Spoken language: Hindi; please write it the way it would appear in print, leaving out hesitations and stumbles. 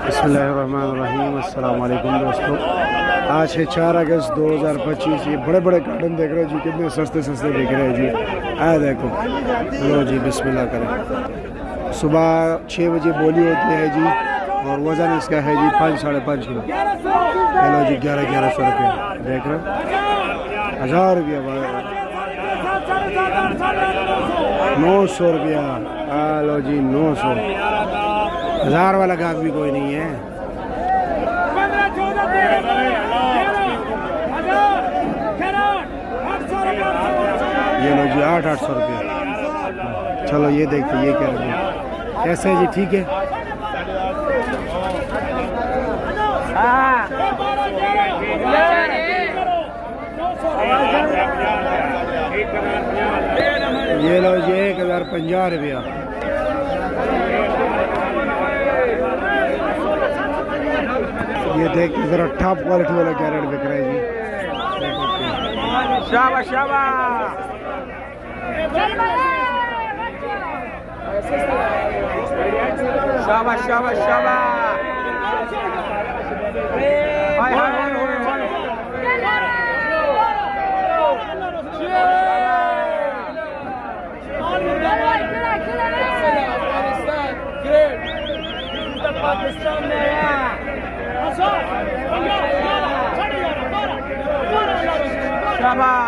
बिस्मिल्लाहिर्रहमानिर्रहीम। अस्सलाम वालेकुम दोस्तों, आज है 4 अगस्त 2025। ये बड़े बड़े कार्टन देख रहे हैं जी, कितने सस्ते सस्ते दिख रहे हैं जी। आया देखो, लो जी बिस्मिल्लाह करें। सुबह 6 बजे बोली होती है जी और वज़न इसका है जी 5 साढ़े 5 किलो। लो जी 1100 रुपये देख रहे, 1000 रुपया 900 रुपया। लो जी 900, 1000 वाला गाहक भी कोई नहीं है। ये लो जी 800 रुपया। चलो ये देखते ये क्या है, कैसे है जी, ठीक है। ये लो जी 1050 रुपया। ये देखिए जरा टॉप क्वालिटी वाला कैरेट बिक रहा है जी। शाबाश शाबाश शाबाश शाबाश शाबाश। हाय हाय हाय पाकिस्तान में शाबाश।